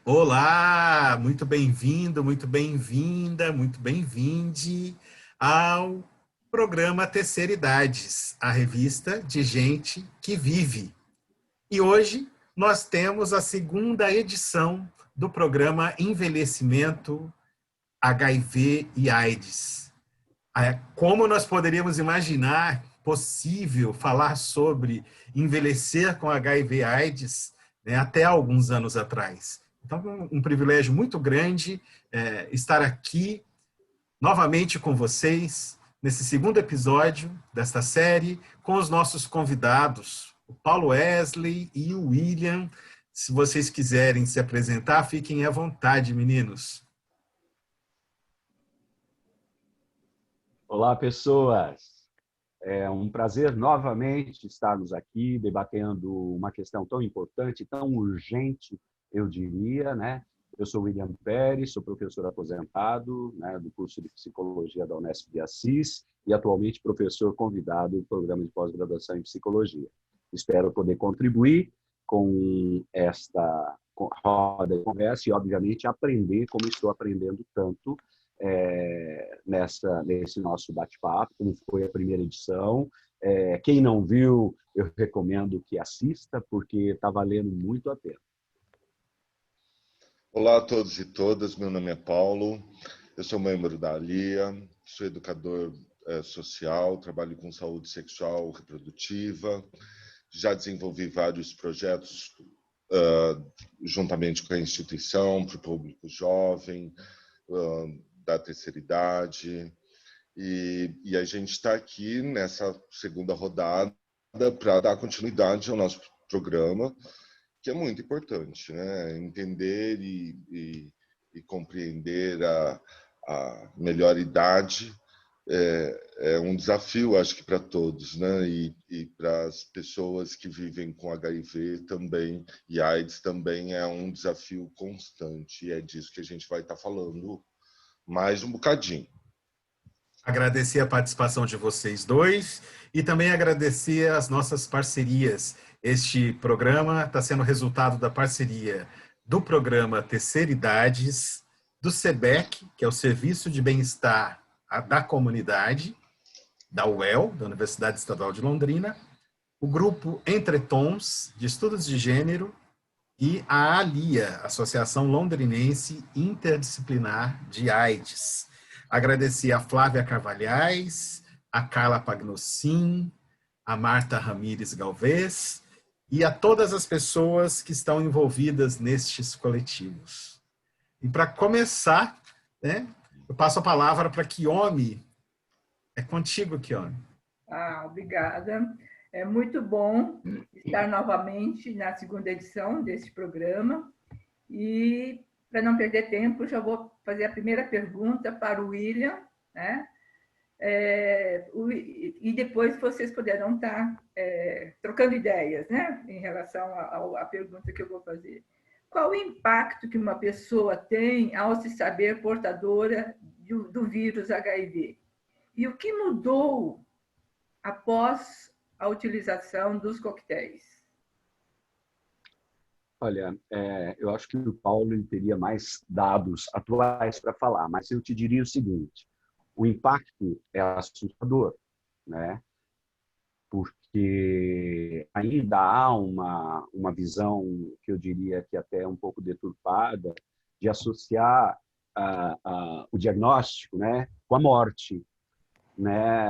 Olá, muito bem-vindo, muito bem-vinda, muito bem-vinde ao programa Terceira Idades, a revista de gente que vive. E hoje nós temos a segunda edição do programa Envelhecimento, HIV e AIDS. Como nós poderíamos imaginar possível falar sobre envelhecer com HIV e AIDS, né, até alguns anos atrás? Então, um privilégio muito grande estar aqui novamente com vocês, nesse segundo episódio desta série, com os nossos convidados, o Paulo Wesley e o William. Se vocês quiserem se apresentar, fiquem à vontade, meninos. Olá, pessoas! É um prazer novamente estarmos aqui debatendo uma questão tão importante, tão urgente, eu diria, né? Eu sou William Pérez, sou professor aposentado, né, do curso de Psicologia da Unesp de Assis e atualmente professor convidado do programa de pós-graduação em Psicologia. Espero poder contribuir com esta roda de conversa e, obviamente, aprender como estou aprendendo tanto nesse nosso bate-papo, como foi a primeira edição. Quem não viu, eu recomendo que assista, porque está valendo muito a pena. Olá a todos e todas, meu nome é Paulo, eu sou membro da ALIA, sou educador social, trabalho com saúde sexual reprodutiva, já desenvolvi vários projetos juntamente com a instituição para o público jovem, da terceira idade, e a gente está aqui nessa segunda rodada para dar continuidade ao nosso programa, que é muito importante, né? Entender e compreender a melhor idade é um desafio, acho que para todos, né? E para as pessoas que vivem com HIV também, e AIDS também é um desafio constante, e é disso que a gente vai estar falando mais um bocadinho. Agradecer a participação de vocês dois e também agradecer as nossas parcerias. Este programa está sendo resultado da parceria do programa Terceira Idades, do SEBEC, que é o Serviço de Bem-Estar da Comunidade, da UEL, da Universidade Estadual de Londrina, o grupo Entretons, de Estudos de Gênero, e a ALIA, Associação Londrinense Interdisciplinar de AIDS. Agradecer a Flávia Carvalhais, a Carla Pagnossin, a Marta Ramires Galvez e a todas as pessoas que estão envolvidas nestes coletivos. E para começar, né, eu passo a palavra para Kiomi. É contigo, Kiomi. Obrigada. É muito bom estar novamente na segunda edição deste programa. E, para não perder tempo, já vou fazer a primeira pergunta para o William, né? E depois vocês poderão estar trocando ideias, né? Em relação à pergunta que eu vou fazer. Qual o impacto que uma pessoa tem ao se saber portadora do vírus HIV? E o que mudou após a utilização dos coquetéis? Olha, eu acho que o Paulo ele teria mais dados atuais para falar, mas eu te diria o seguinte: o impacto é assustador, né? Porque ainda há uma visão que eu diria que até é um pouco deturpada de associar o diagnóstico, né, com a morte. Né?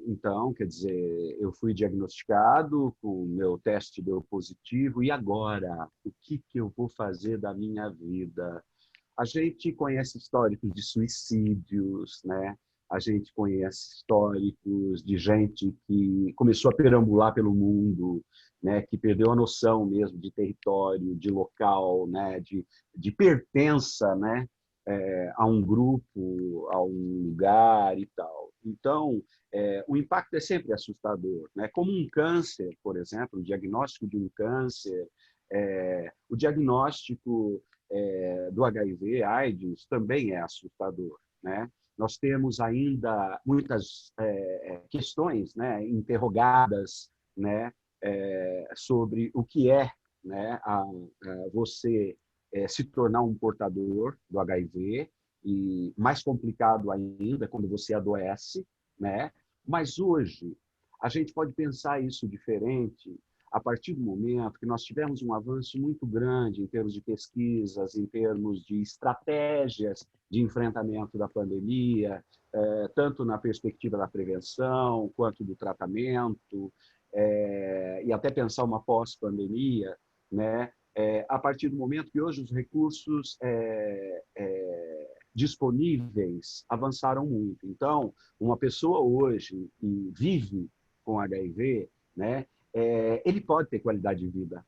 Então, quer dizer, eu fui diagnosticado, com o meu teste deu positivo, e agora? O que eu vou fazer da minha vida? A gente conhece históricos de suicídios, né? A gente conhece históricos de gente que começou a perambular pelo mundo, né? Que perdeu a noção mesmo de território, de local, né? De pertença, né? A um grupo, a um lugar e tal. Então, o impacto é sempre assustador, né? Como um câncer, por exemplo, o diagnóstico de um câncer, o diagnóstico do HIV/AIDS também é assustador, né? Nós temos ainda muitas questões, né, interrogadas, né, sobre o que é, né, você se tornar um portador do HIV, e mais complicado ainda quando você adoece, né? Mas hoje a gente pode pensar isso diferente a partir do momento que nós tivemos um avanço muito grande em termos de pesquisas, em termos de estratégias de enfrentamento da pandemia, tanto na perspectiva da prevenção quanto do tratamento, e até pensar uma pós-pandemia, né? A partir do momento que hoje os recursos disponíveis avançaram muito. Então, uma pessoa hoje que vive com HIV, né, ele pode ter qualidade de vida.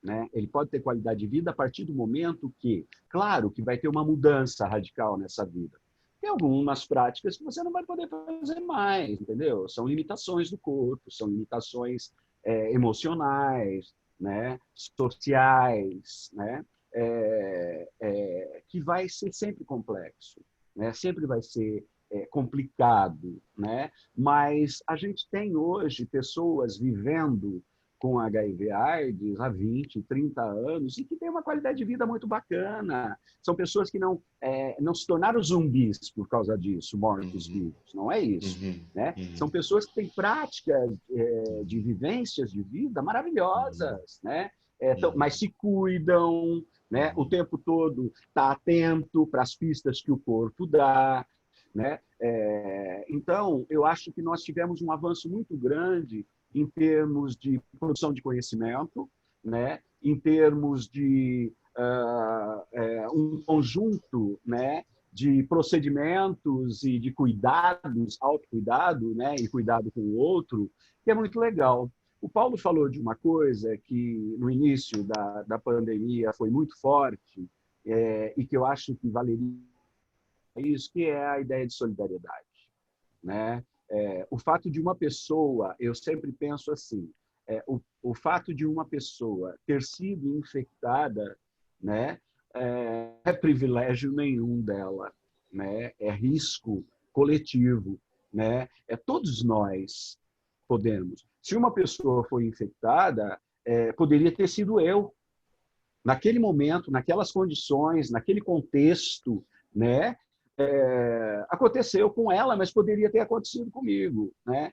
Né? Ele pode ter qualidade de vida a partir do momento que, claro, que vai ter uma mudança radical nessa vida. Tem algumas práticas que você não vai poder fazer mais, entendeu? São limitações do corpo, são limitações emocionais, né? Sociais, né? Que vai ser sempre complexo, né? Sempre vai ser complicado, né? Mas a gente tem hoje pessoas vivendo com HIV/AIDS há 20, 30 anos e que tem uma qualidade de vida muito bacana. São pessoas que não se tornaram zumbis por causa disso, mortos-vivos. Não é isso. Né? São pessoas que têm práticas de vivências de vida maravilhosas, né? Mas se cuidam, né? O tempo todo está atento para as pistas que o corpo dá. Né? Então, eu acho que nós tivemos um avanço muito grande em termos de produção de conhecimento, né? Em termos de um conjunto, né, de procedimentos e de cuidados, autocuidado, né, e cuidado com o outro, que é muito legal. O Paulo falou de uma coisa que no início da pandemia foi muito forte e que eu acho que valeria isso, que é a ideia de solidariedade, né? O fato de uma pessoa, eu sempre penso assim, o fato de uma pessoa ter sido infectada, né, é privilégio nenhum dela, né? É risco coletivo, né? Todos nós podemos. Se uma pessoa foi infectada, poderia ter sido eu, naquele momento, naquelas condições, naquele contexto, né? Aconteceu com ela, mas poderia ter acontecido comigo, né?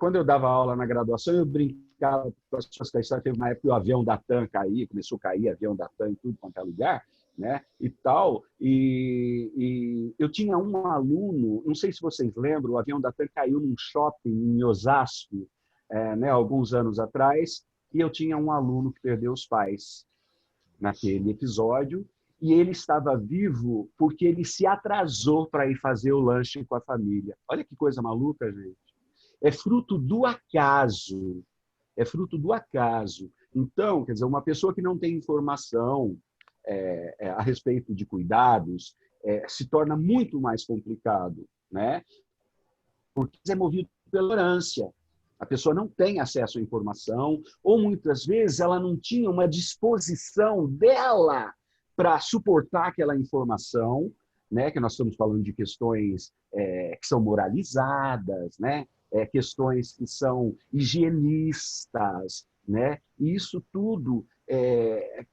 Quando eu dava aula na graduação, eu brincava com as pessoas que a história teve uma época que o avião da TAM caía, começou a cair avião da TAM em tudo quanto é lugar, né? E tal. E eu tinha um aluno, não sei se vocês lembram, o avião da TAM caiu num shopping em Osasco, né? Alguns anos atrás, e eu tinha um aluno que perdeu os pais naquele episódio. E ele estava vivo porque ele se atrasou para ir fazer o lanche com a família. Olha que coisa maluca, gente. É fruto do acaso. É fruto do acaso. Então, quer dizer, uma pessoa que não tem informação a respeito de cuidados se torna muito mais complicado, né? Porque é movido pela ignorância. A pessoa não tem acesso à informação ou, muitas vezes, ela não tinha uma disposição dela para suportar aquela informação, né? Que nós estamos falando de questões que são moralizadas, né? Questões que são higienistas, né? E isso tudo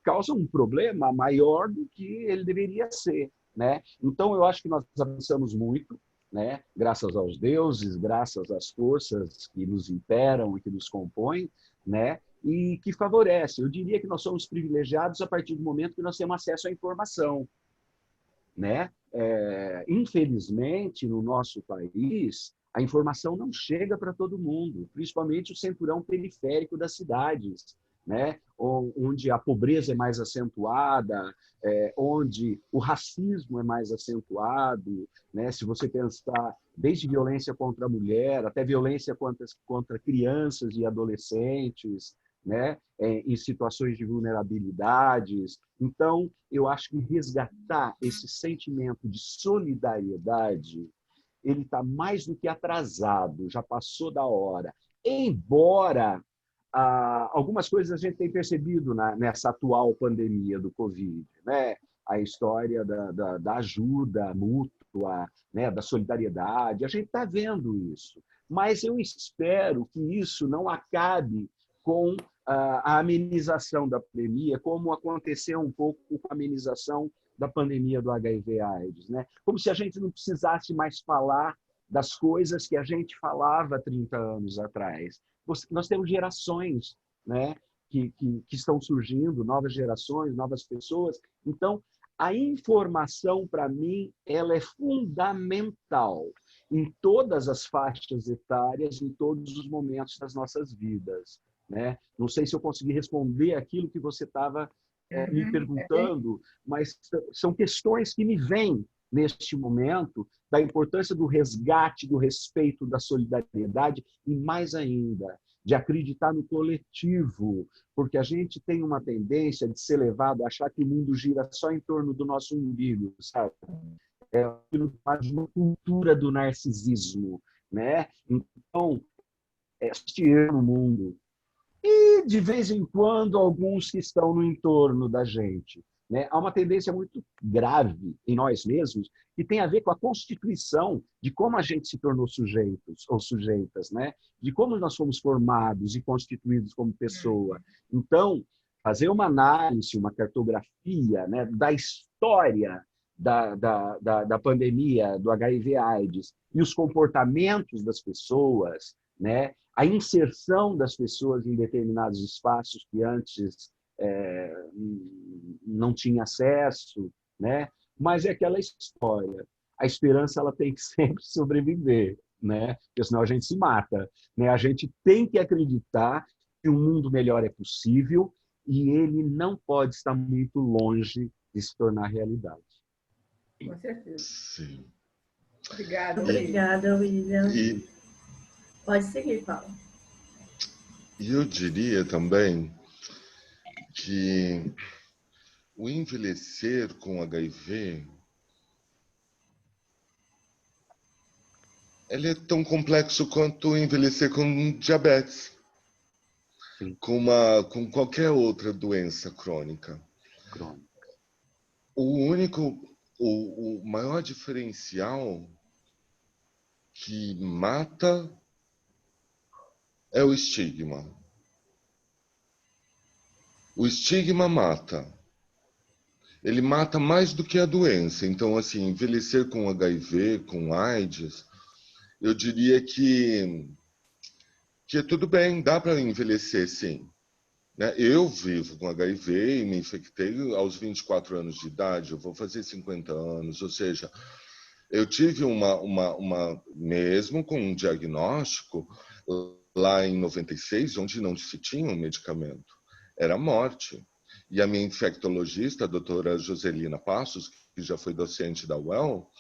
causa um problema maior do que ele deveria ser, né? Então, eu acho que nós avançamos muito, né? Graças aos deuses, graças às forças que nos imperam e que nos compõem, né? E que favorece. Eu diria que nós somos privilegiados a partir do momento que nós temos acesso à informação, né? Infelizmente, no nosso país, a informação não chega para todo mundo, principalmente o cinturão periférico das cidades, né? Onde a pobreza é mais acentuada, onde o racismo é mais acentuado, né? Se você pensar desde violência contra a mulher até violência contra crianças e adolescentes, né? Em situações de vulnerabilidades. Então, eu acho que resgatar esse sentimento de solidariedade, ele está mais do que atrasado, já passou da hora. Embora algumas coisas a gente tem percebido nessa atual pandemia do Covid, né? A história da ajuda mútua, né? Da solidariedade, a gente está vendo isso. Mas eu espero que isso não acabe com a amenização da pandemia, como aconteceu um pouco com a amenização da pandemia do HIV/AIDS, né? Como se a gente não precisasse mais falar das coisas que a gente falava 30 anos atrás. Nós temos gerações, né, que estão surgindo, novas gerações, novas pessoas. Então, a informação, para mim, ela é fundamental em todas as faixas etárias, em todos os momentos das nossas vidas, né? Não sei se eu consegui responder aquilo que você estava me perguntando, mas são questões que me vêm neste momento da importância do resgate, do respeito, da solidariedade e, mais ainda, de acreditar no coletivo, porque a gente tem uma tendência de ser levado a achar que o mundo gira só em torno do nosso umbigo, sabe? É uma cultura do narcisismo, né? Então, este no mundo. E, de vez em quando, alguns que estão no entorno da gente. Né? Há uma tendência muito grave em nós mesmos que tem a ver com a constituição de como a gente se tornou sujeitos ou sujeitas, né? De como nós fomos formados e constituídos como pessoa. Então, fazer uma análise, uma cartografia, né, da história da pandemia, do HIV/AIDS e os comportamentos das pessoas, né? A inserção das pessoas em determinados espaços que antes não tinha acesso, né? Mas é aquela história. A esperança ela tem que sempre sobreviver, né? Porque senão a gente se mata, né? A gente tem que acreditar que um mundo melhor é possível e ele não pode estar muito longe de se tornar realidade. Com certeza. Sim. Obrigada, William. Pode seguir, Paulo. E eu diria também que o envelhecer com HIV ele é tão complexo quanto envelhecer com diabetes, com qualquer outra doença crônica. O maior diferencial que mata é o estigma. O estigma mata. Ele mata mais do que a doença. Então, assim, envelhecer com HIV, com AIDS, eu diria que é tudo bem, dá para envelhecer, sim. Né? Eu vivo com HIV e me infectei aos 24 anos de idade, eu vou fazer 50 anos, ou seja, eu tive mesmo com um diagnóstico lá em 96, onde não se tinha um medicamento, era a morte. E a minha infectologista, a doutora Joselina Passos, que já foi docente da UEL,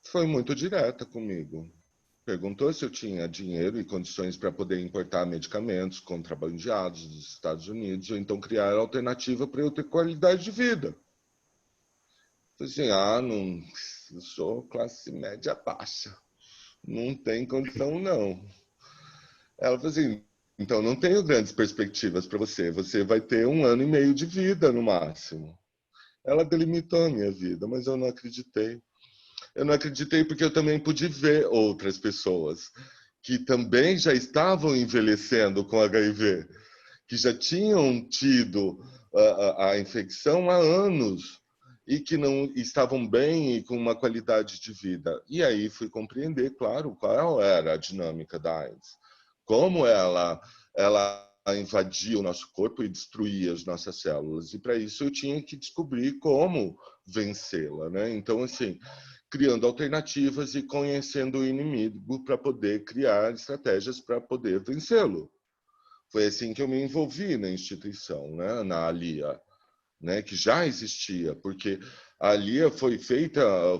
foi muito direta comigo. Perguntou se eu tinha dinheiro e condições para poder importar medicamentos contrabandeados dos Estados Unidos, ou então criar alternativa para eu ter qualidade de vida. Eu falei assim, não, eu sou classe média baixa, não tem condição não. Ela falou assim, então não tenho grandes perspectivas para você, você vai ter 1 ano e meio de vida no máximo. Ela delimitou a minha vida, mas eu não acreditei. Eu não acreditei porque eu também pude ver outras pessoas que também já estavam envelhecendo com HIV, que já tinham tido a infecção há anos e que não estavam bem e com uma qualidade de vida. E aí fui compreender, claro, qual era a dinâmica da AIDS. Como ela invadia o nosso corpo e destruía as nossas células. E para isso eu tinha que descobrir como vencê-la, né? Então, assim, criando alternativas e conhecendo o inimigo para poder criar estratégias para poder vencê-lo. Foi assim que eu me envolvi na instituição, né? Na ALIA, né? Que já existia, porque a ALIA foi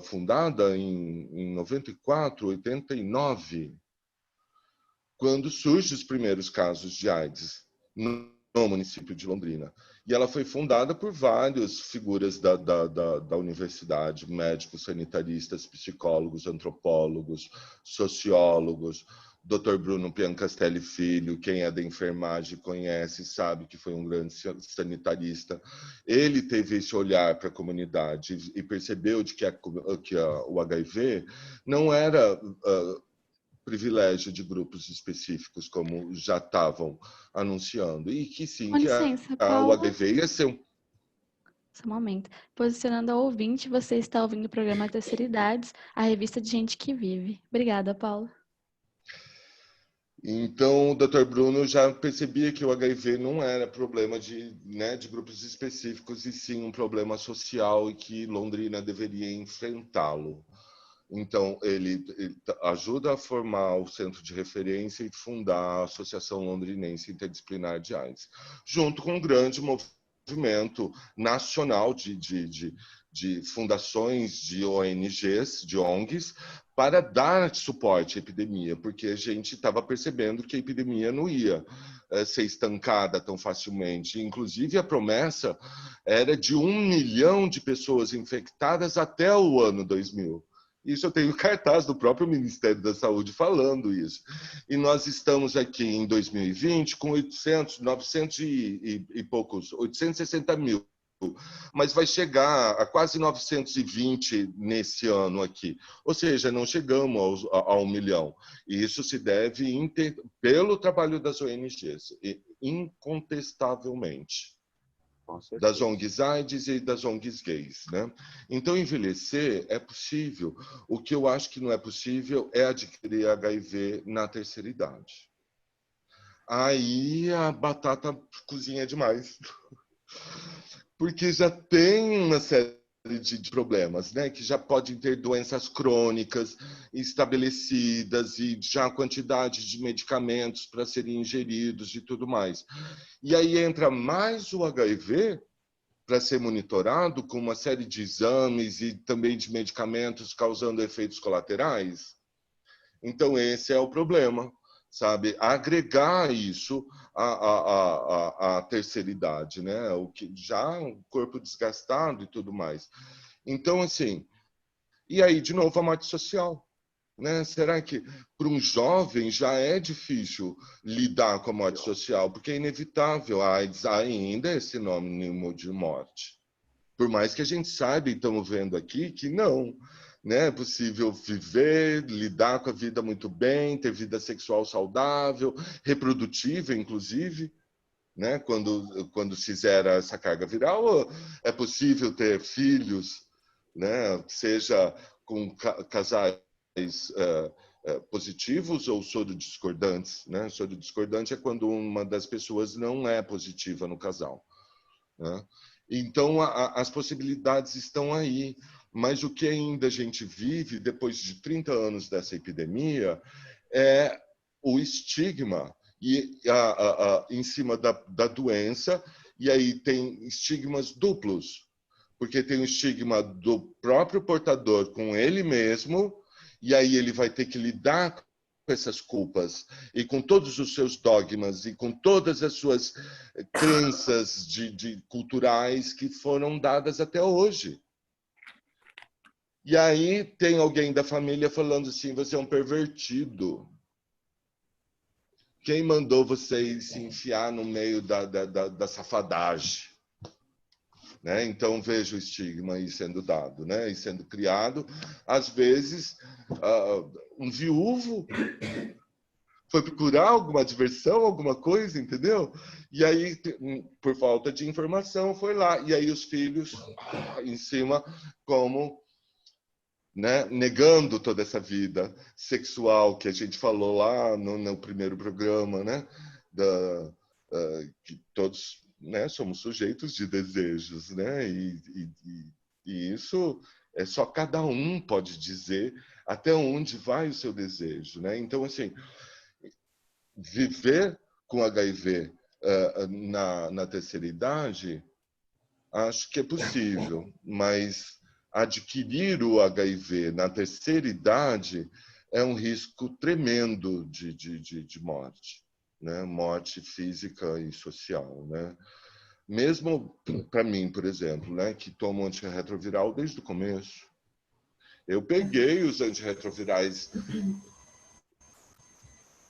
fundada em 94, 89, quando surgem os primeiros casos de AIDS no município de Londrina. E ela foi fundada por várias figuras da universidade, médicos, sanitaristas, psicólogos, antropólogos, sociólogos. Dr. Bruno Piancastelli Filho, quem é da enfermagem conhece, sabe que foi um grande sanitarista. Ele teve esse olhar para a comunidade e percebeu de que o HIV não era privilégio de grupos específicos, como já estavam anunciando, e que sim, Com que licença, o Paulo. HIV ia ser um... Só um momento. Posicionando ao ouvinte, você está ouvindo o programa Terceira Idades, a revista de gente que vive. Obrigada, Paulo. Então, o Dr. Bruno já percebia que o HIV não era problema de grupos específicos, e sim um problema social, e que Londrina deveria enfrentá-lo. Então, ele ajuda a formar o centro de referência e fundar a Associação Londrinense Interdisciplinar de AIDS, junto com um grande movimento nacional de fundações, de ONGs, de ONGs, para dar suporte à epidemia, porque a gente estava percebendo que a epidemia não ia ser estancada tão facilmente. Inclusive, a promessa era de 1 milhão de pessoas infectadas até o ano 2000. Isso eu tenho cartaz do próprio Ministério da Saúde falando isso. E nós estamos aqui em 2020 com 900 e poucos, 860 mil. Mas vai chegar a quase 920 nesse ano aqui. Ou seja, não chegamos a 1 milhão. E isso se deve pelo trabalho das ONGs, incontestavelmente. Das ONGs AIDS e das ONGs gays, né? Então, envelhecer é possível. O que eu acho que não é possível é adquirir HIV na terceira idade. Aí a batata cozinha demais. Porque já tem uma série de problemas, né? Que já podem ter doenças crônicas estabelecidas e já quantidade de medicamentos para serem ingeridos e tudo mais. E aí entra mais o HIV para ser monitorado com uma série de exames e também de medicamentos causando efeitos colaterais. Então esse é o problema, sabe? Agregar isso à terceira idade, né? O que já um corpo desgastado e tudo mais. Então, assim, e aí, de novo, a morte social. Né? Será que para um jovem já é difícil lidar com a morte social? Porque é inevitável, a AIDS ainda é sinônimo de morte. Por mais que a gente saiba, e estamos vendo aqui, que não. Né? É possível viver, lidar com a vida muito bem, ter vida sexual saudável, reprodutível, inclusive. Né? Quando se zera essa carga viral, é possível ter filhos, né? Seja com casais positivos ou soro-discordantes. Né? Soro-discordante é quando uma das pessoas não é positiva no casal. Né? Então, as possibilidades estão aí. Mas o que ainda a gente vive, depois de 30 anos dessa epidemia, é o estigma em cima da doença, e aí tem estigmas duplos, porque tem o estigma do próprio portador com ele mesmo, e aí ele vai ter que lidar com essas culpas, e com todos os seus dogmas, e com todas as suas crenças culturais que foram dadas até hoje. E aí tem alguém da família falando assim, você é um pervertido. Quem mandou você se enfiar no meio da safadagem? Né? Então, veja o estigma aí sendo dado, né? E sendo criado. Às vezes, um viúvo foi procurar alguma diversão, alguma coisa, entendeu? E aí, por falta de informação, foi lá. E aí os filhos em cima, como... Né? Negando toda essa vida sexual que a gente falou lá no primeiro programa, né? Que todos, né, somos sujeitos de desejos, né? E isso é só cada um pode dizer até onde vai o seu desejo, né? Então, assim, viver com HIV na terceira idade, acho que é possível, mas adquirir o HIV na terceira idade é um risco tremendo de morte, né? Morte física e social, né? Mesmo para mim, por exemplo, né, que tomo antirretroviral desde o começo. Eu peguei os antirretrovirais...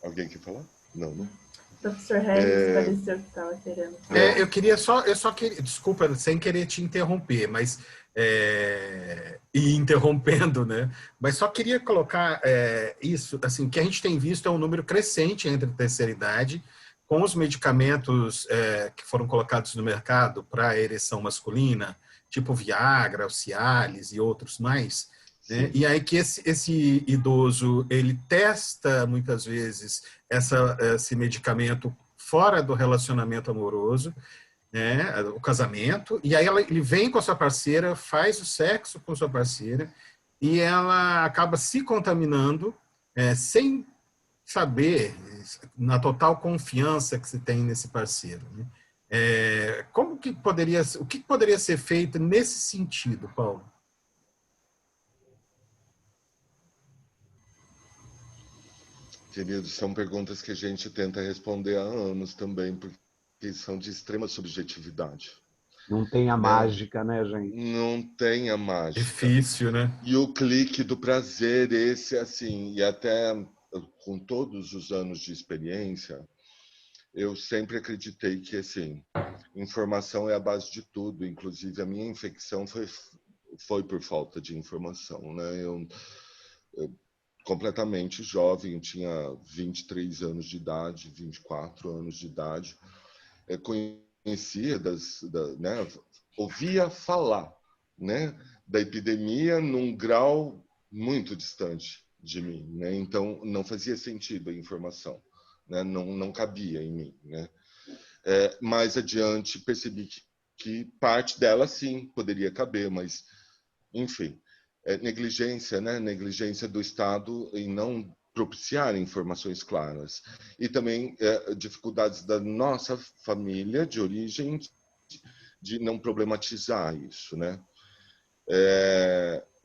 Alguém quer falar? Não, né? Professor Regis pareceu que estava querendo. Eu só queria, desculpa, sem querer te interromper, mas e interrompendo, né? Mas só queria colocar isso, assim, que a gente tem visto é um número crescente entre a terceira idade, com os medicamentos que foram colocados no mercado para a ereção masculina, tipo Viagra, o Cialis e outros mais, né? E aí que esse idoso, ele testa muitas vezes esse medicamento fora do relacionamento amoroso, né, o casamento, e aí ele vem com a sua parceira, faz o sexo com sua parceira, e ela acaba se contaminando sem saber, na total confiança que se tem nesse parceiro, né? O que poderia ser feito nesse sentido, Paulo? Querido, são perguntas que a gente tenta responder há anos também, porque são de extrema subjetividade. Não tem a mágica, né, gente? Não tem a mágica. Difícil, né? E o clique do prazer, esse assim, e até com todos os anos de experiência, eu sempre acreditei que, assim, informação é a base de tudo. Inclusive, a minha infecção foi por falta de informação, né? Eu completamente jovem, eu tinha 23 anos de idade, 24 anos de idade, conhecia né, ouvia falar, né, da epidemia num grau muito distante de mim, né? Então não fazia sentido a informação, né? Não cabia em mim, né? Mais adiante percebi que parte dela sim poderia caber, mas enfim, negligência, né? Negligência do Estado em não propiciar informações claras. E também dificuldades da nossa família de origem de não problematizar isso, né?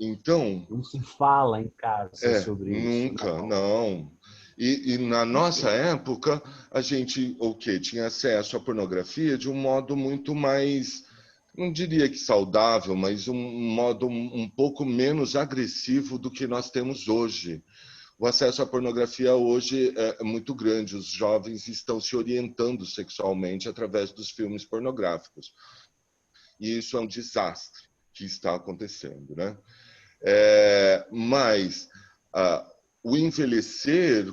Então... Não se fala em casa sobre isso. Nunca, não. E na nossa época, a gente, tinha acesso à pornografia de um modo muito mais, não diria que saudável, mas um modo um pouco menos agressivo do que nós temos hoje. O acesso à pornografia hoje é muito grande. Os jovens estão se orientando sexualmente através dos filmes pornográficos. E isso é um desastre que está acontecendo, né? Mas o envelhecer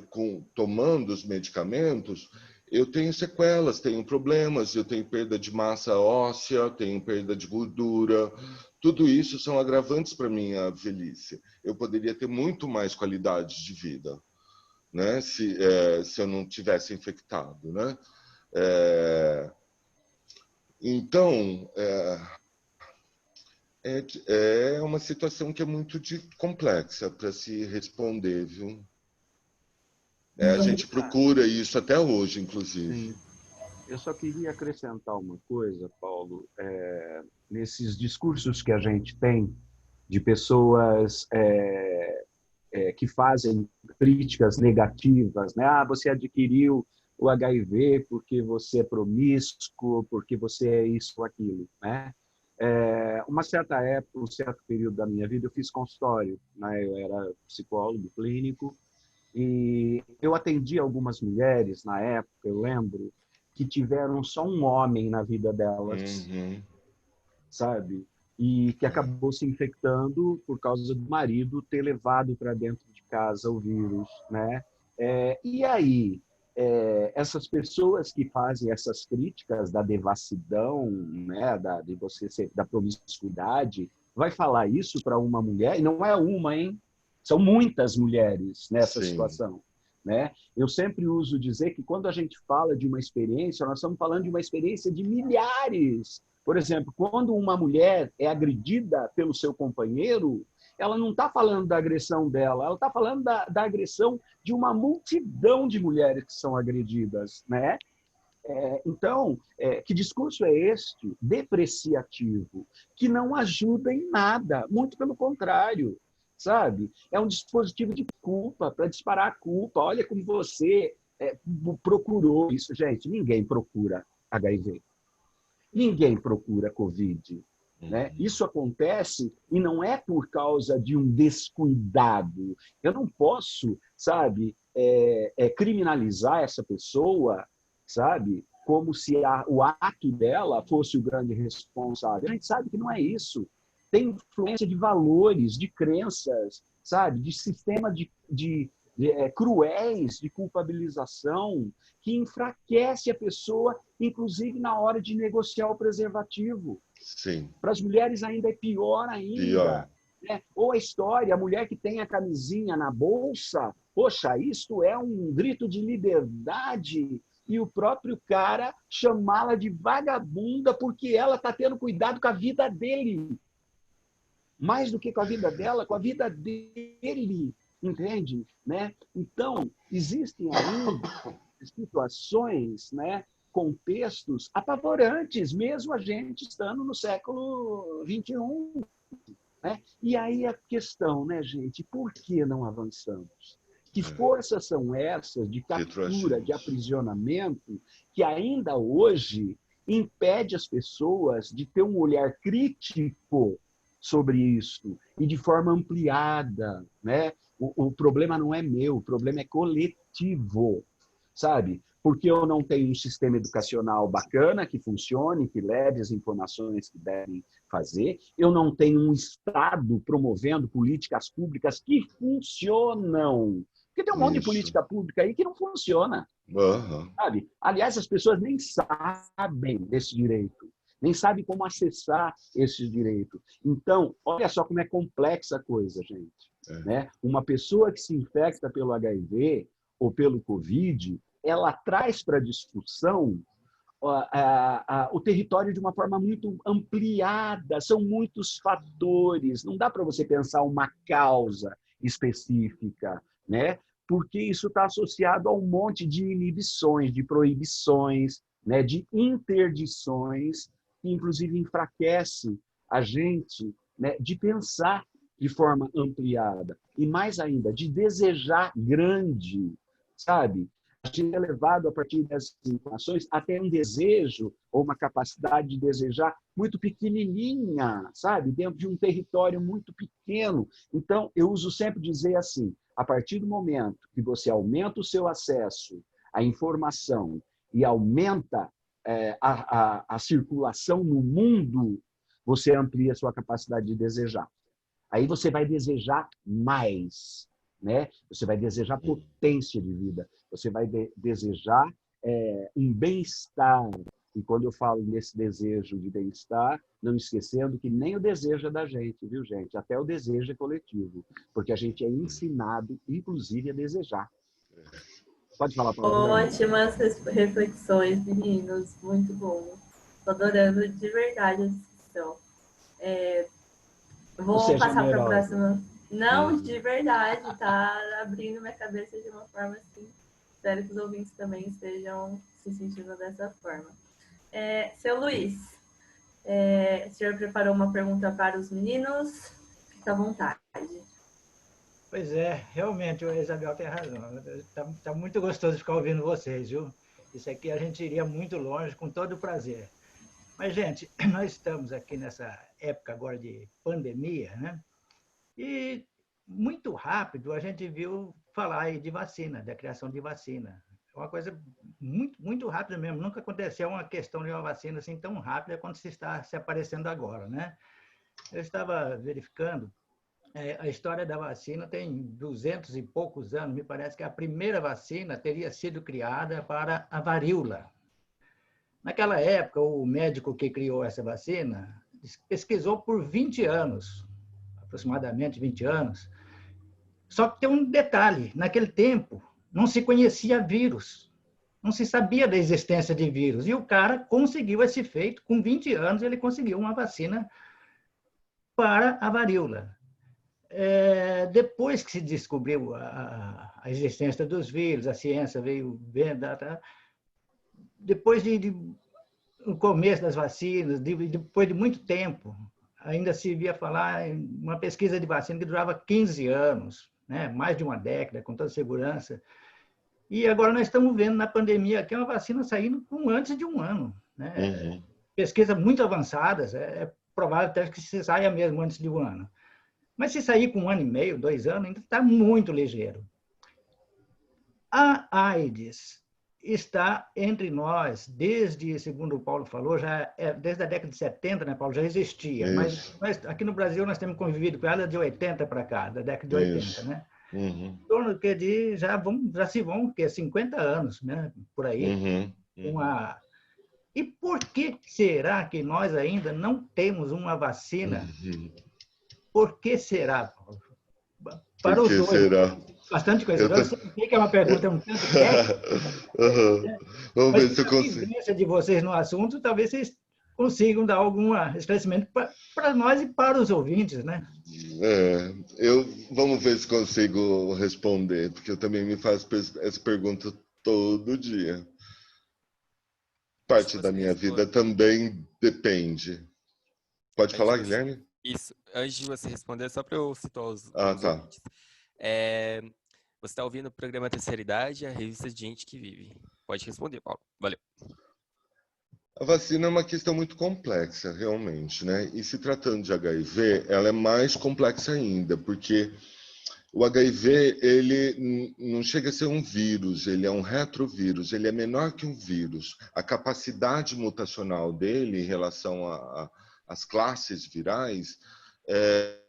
tomando os medicamentos, eu tenho sequelas, tenho problemas, eu tenho perda de massa óssea, tenho perda de gordura. Tudo isso são agravantes para a minha velhice. Eu poderia ter muito mais qualidade de vida, né? Se eu não tivesse infectado, né? Então, é uma situação que é muito complexa para se responder, viu? A gente procura isso até hoje, inclusive. Sim. Eu só queria acrescentar uma coisa, Paulo. Nesses discursos que a gente tem de pessoas que fazem críticas negativas, né? Você adquiriu o HIV porque você é promíscuo, porque você é isso ou aquilo, né? Uma certa época, um certo período da minha vida, eu fiz consultório, né? Eu era psicólogo clínico e eu atendi algumas mulheres na época, eu lembro, que tiveram só um homem na vida delas, sabe? E que acabou se infectando por causa do marido ter levado para dentro de casa o vírus, né? E aí, essas pessoas que fazem essas críticas da devassidão, né, da promiscuidade, vai falar isso para uma mulher, e não é uma, hein? São muitas mulheres nessa situação, né? Eu sempre uso dizer que quando a gente fala de uma experiência, nós estamos falando de uma experiência de milhares. Por exemplo, quando uma mulher é agredida pelo seu companheiro, ela não está falando da agressão dela, ela está falando da agressão de uma multidão de mulheres que são agredidas, né? Então, que discurso é este, depreciativo, que não ajuda em nada, muito pelo contrário, sabe? É um dispositivo de culpa, para disparar a culpa. Olha como você procurou isso. Gente, ninguém procura HIV. Ninguém procura Covid. Né? Isso acontece e não é por causa de um descuidado. Eu não posso, sabe, criminalizar essa pessoa, sabe, como se o ato dela fosse o grande responsável. A gente sabe que não é isso. tem influência de valores, de crenças, sabe? De sistemas cruéis de culpabilização que enfraquece a pessoa, inclusive na hora de negociar o preservativo. Sim. Para as mulheres ainda é pior ainda. Pior. Né? Ou a história, a mulher que tem a camisinha na bolsa, poxa, isto é um grito de liberdade, e o próprio cara chamá-la de vagabunda porque ela está tendo cuidado com a vida dele. Mais do que com a vida dela, com a vida dele. Entende? Né? Então, existem aí situações, né, contextos apavorantes, mesmo a gente estando no século XXI. Né? E aí a questão, né, gente, por que não avançamos? Que forças são essas de captura, de aprisionamento, que ainda hoje impede as pessoas de ter um olhar crítico sobre isso e de forma ampliada, né? O problema não é meu, o problema é coletivo, sabe? Porque eu não tenho um sistema educacional bacana que funcione, que leve as informações que devem fazer, eu não tenho um Estado promovendo políticas públicas que funcionam. Porque tem um monte de política pública aí que não funciona. Sabe? Aliás, as pessoas nem sabem desse direito, nem sabem como acessar esse direito. Então, olha só como é complexa a coisa, gente. Né? Uma pessoa que se infecta pelo HIV ou pelo Covid, ela traz para a discussão o território de uma forma muito ampliada, são muitos fatores, não dá para você pensar uma causa específica, né? Porque isso está associado a um monte de inibições, de proibições, né? De interdições, que inclusive enfraquece a gente, né? De pensar de forma ampliada e, mais ainda, de desejar grande, sabe? A gente é levado, a partir dessas informações, até um desejo ou uma capacidade de desejar muito pequenininha, sabe? Dentro de um território muito pequeno. Então, eu uso sempre dizer assim, a partir do momento que você aumenta o seu acesso à informação e aumenta a circulação no mundo, você amplia a sua capacidade de desejar. Aí você vai desejar mais, né? Você vai desejar potência de vida, você vai desejar um bem-estar. E quando eu falo nesse desejo de bem-estar, não esquecendo que nem o desejo é da gente, viu, gente? Até o desejo é coletivo, porque a gente é ensinado, inclusive, a desejar. Pode falar, Paula. Ótimas reflexões, meninos, muito bom. Estou adorando de verdade a discussão. Vou passar para a próxima. Não, de verdade, tá abrindo minha cabeça de uma forma assim. Espero que os ouvintes também estejam se sentindo dessa forma. Seu Luiz, o senhor preparou uma pergunta para os meninos? Fica à vontade. Pois é, realmente, a Isabel tem razão. Tá muito gostoso ficar ouvindo vocês, viu? Isso aqui a gente iria muito longe, com todo o prazer. Mas, gente, nós estamos aqui nessa época agora de pandemia, né? E muito rápido a gente viu falar aí de vacina, da criação de vacina. É uma coisa muito, muito rápida mesmo. Nunca aconteceu uma questão de uma vacina assim tão rápida quanto se está se aparecendo agora, né? Eu estava verificando, a história da vacina tem 200 e poucos anos. Me parece que a primeira vacina teria sido criada para a varíola. Naquela época, o médico que criou essa vacina pesquisou por 20 anos, aproximadamente 20 anos. Só que tem um detalhe, naquele tempo não se conhecia vírus, não se sabia da existência de vírus, e o cara conseguiu esse feito, com 20 anos ele conseguiu uma vacina para a varíola. Depois que se descobriu a existência dos vírus, a ciência veio vendo, depois no começo das vacinas, depois de muito tempo, ainda se via falar em uma pesquisa de vacina que durava 15 anos, né? Mais de uma década, com toda segurança. E agora nós estamos vendo na pandemia que é uma vacina saindo com antes de um ano. Né? Pesquisas muito avançadas, é provável até que se saia mesmo antes de um ano. Mas se sair com 1 ano e meio, 2 anos, ainda está muito ligeiro. A AIDS está entre nós desde, segundo o Paulo falou, desde a década de 70, né, Paulo, já existia. Isso. Mas aqui no Brasil nós temos convivido com ela de 80 para cá, da década de 80, Isso. né? Uhum. Em torno de já se vão, que é 50 anos, né, por aí. Uhum. E por que será que nós ainda não temos uma vacina? Uhum. Por que será, Paulo? Para Por os que dois. será? Bastante conhecedor. Eu sei que é uma pergunta um tanto técnica, Uhum. Vamos mas ver se eu a consigo. vivência de vocês no assunto, talvez vocês consigam dar algum esclarecimento para nós e para os ouvintes, né? Vamos ver se consigo responder, porque eu também me faço essa pergunta todo dia. Parte da minha vida também depende. Pode falar, Guilherme? Isso. Antes de você responder, só para eu situar os tá. ouvintes. Você está ouvindo o programa Terceira Idade, a revista de Gente que Vive. Pode responder, Paulo. Valeu. A vacina é uma questão muito complexa, realmente, né? E se tratando de HIV, ela é mais complexa ainda, porque o HIV, ele não chega a ser um vírus, ele é um retrovírus, ele é menor que um vírus. A capacidade mutacional dele em relação às classes virais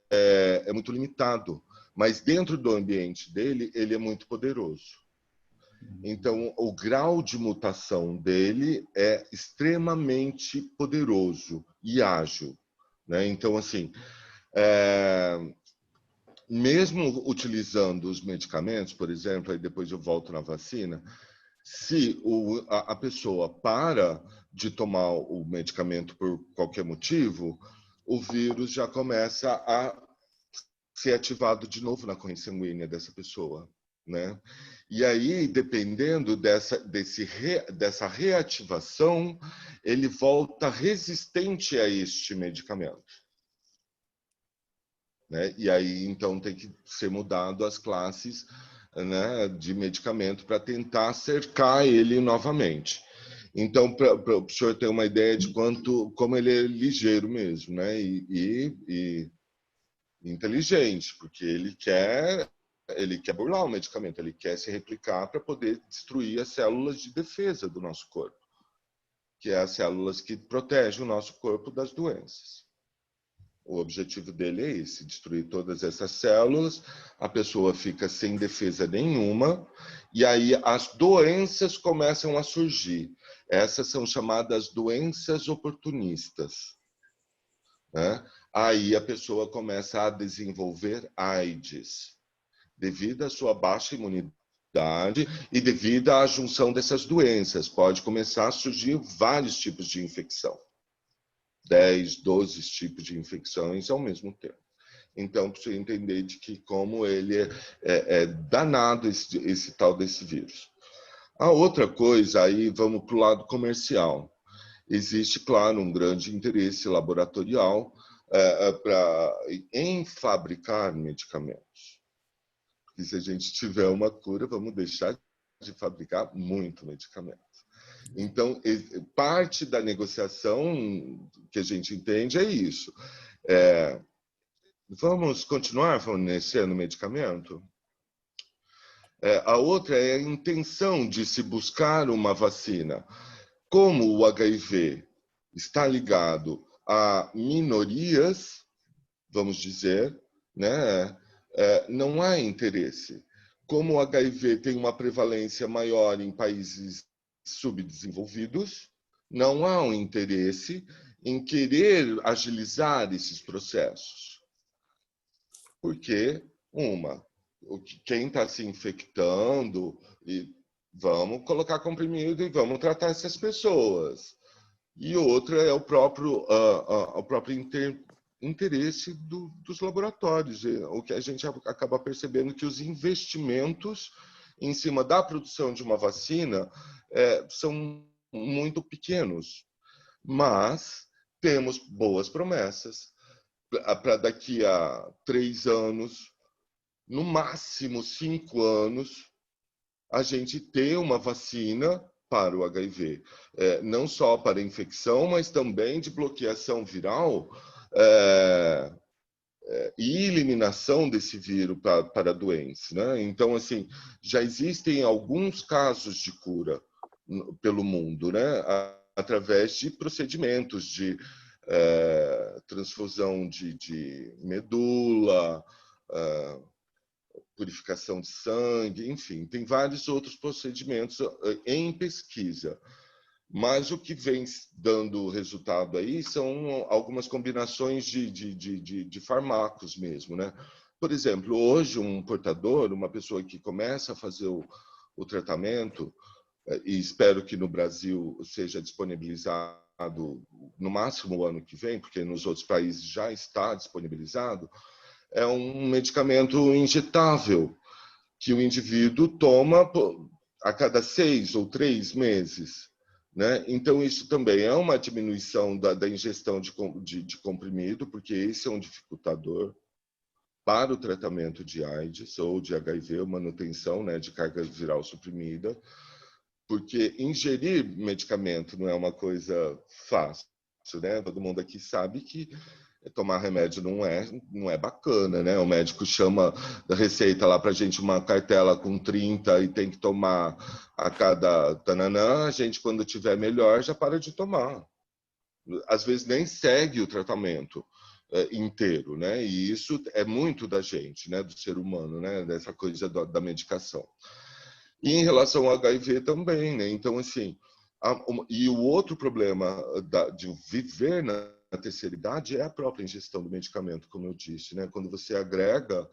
é muito limitado, mas dentro do ambiente dele, ele é muito poderoso. Então, o grau de mutação dele é extremamente poderoso e ágil, né? Então, assim, mesmo utilizando os medicamentos, por exemplo, aí depois eu volto na vacina, se a pessoa para de tomar o medicamento por qualquer motivo, o vírus já começa a ser ativado de novo na corrente sanguínea dessa pessoa, né? E aí, dependendo dessa reativação, ele volta resistente a este medicamento, né? E aí, então, tem que ser mudado as classes, né, de medicamento para tentar cercar ele novamente. Então, para o senhor ter uma ideia de como ele é ligeiro mesmo, né? E inteligente, porque ele quer burlar o medicamento, ele quer se replicar para poder destruir as células de defesa do nosso corpo, que é as células que protegem o nosso corpo das doenças. O objetivo dele é esse, destruir todas essas células, a pessoa fica sem defesa nenhuma, e aí as doenças começam a surgir. Essas são chamadas doenças oportunistas, né? Aí a pessoa começa a desenvolver AIDS, devido à sua baixa imunidade e devido à junção dessas doenças. Pode começar a surgir vários tipos de infecção. 10, 12 tipos de infecções ao mesmo tempo. Então, para você entender de que como ele é danado esse tal desse vírus. A outra coisa, aí vamos para o lado comercial. Existe, claro, um grande interesse laboratorial em fabricar medicamentos. Porque se a gente tiver uma cura, vamos deixar de fabricar muito medicamento. Então, parte da negociação que a gente entende é isso. Vamos continuar fornecendo medicamento? A outra é a intenção de se buscar uma vacina. Como o HIV está ligado a minorias, vamos dizer, né? Não há interesse. Como o HIV tem uma prevalência maior em países subdesenvolvidos, não há um interesse em querer agilizar esses processos. Porque, quem está se infectando, vamos colocar comprimido e vamos tratar essas pessoas. E outra é o próprio interesse dos laboratórios. O que a gente acaba percebendo que os investimentos em cima da produção de uma vacina são muito pequenos. Mas temos boas promessas para daqui a 3 anos, no máximo 5 anos, a gente ter uma vacina para o HIV. Não só para infecção, mas também de bloqueação viral e eliminação desse vírus para a doença, né? Então, assim, já existem alguns casos de cura pelo mundo, né? Através de procedimentos de transfusão de medula, purificação de sangue, enfim, tem vários outros procedimentos em pesquisa. Mas o que vem dando resultado aí são algumas combinações de fármacos mesmo, né? Por exemplo, hoje um portador, uma pessoa que começa a fazer o tratamento, e espero que no Brasil seja disponibilizado no máximo o ano que vem, porque nos outros países já está disponibilizado, é um medicamento injetável que o indivíduo toma a cada 6 ou 3 meses. Né? Então, isso também é uma diminuição da ingestão de comprimido, porque esse é um dificultador para o tratamento de AIDS ou de HIV, manutenção, né, de carga viral suprimida, porque ingerir medicamento não é uma coisa fácil. Né? Todo mundo aqui sabe que tomar remédio não é bacana, né? O médico chama da receita lá para a gente uma cartela com 30 e tem que tomar a cada tananã. A gente, quando tiver melhor, já para de tomar. Às vezes nem segue o tratamento inteiro, né? E isso é muito da gente, né? Do ser humano, né? Dessa coisa da medicação. E em relação ao HIV também, né? Então, assim, e o outro problema de viver na terceira idade é a própria ingestão do medicamento, como eu disse, né? Quando você agrega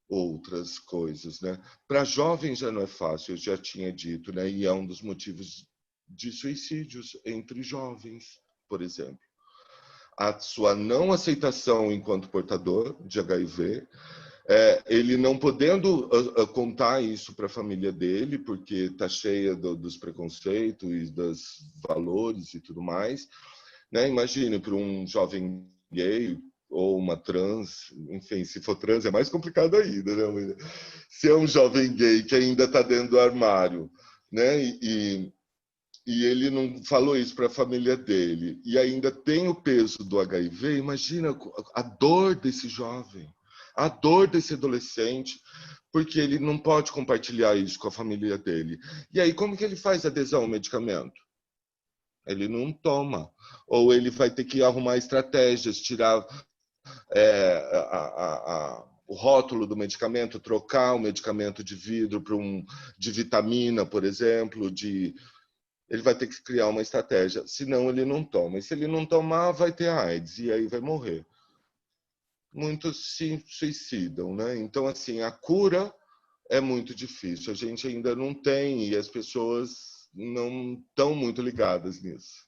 outras coisas, né? Para jovens já não é fácil, eu já tinha dito, né? E é um dos motivos de suicídios entre jovens, por exemplo. A sua não aceitação enquanto portador de HIV, ele não podendo contar isso para a família dele, porque está cheia dos preconceitos e dos valores e tudo mais. Né? Imagine para um jovem gay ou uma trans, enfim, se for trans é mais complicado ainda, né? Se é um jovem gay que ainda está dentro do armário, né? E ele não falou isso para a família dele, e ainda tem o peso do HIV, imagina a dor desse jovem, a dor desse adolescente, porque ele não pode compartilhar isso com a família dele. E aí, como que ele faz adesão ao medicamento? Ele não toma. Ou ele vai ter que arrumar estratégias, tirar o rótulo do medicamento, trocar o medicamento de vidro para um de vitamina, por exemplo. Ele vai ter que criar uma estratégia, senão ele não toma. E se ele não tomar, vai ter AIDS, e aí vai morrer. Muitos se suicidam, né? Então, assim, a cura é muito difícil. A gente ainda não tem, e as pessoas não estão muito ligadas nisso.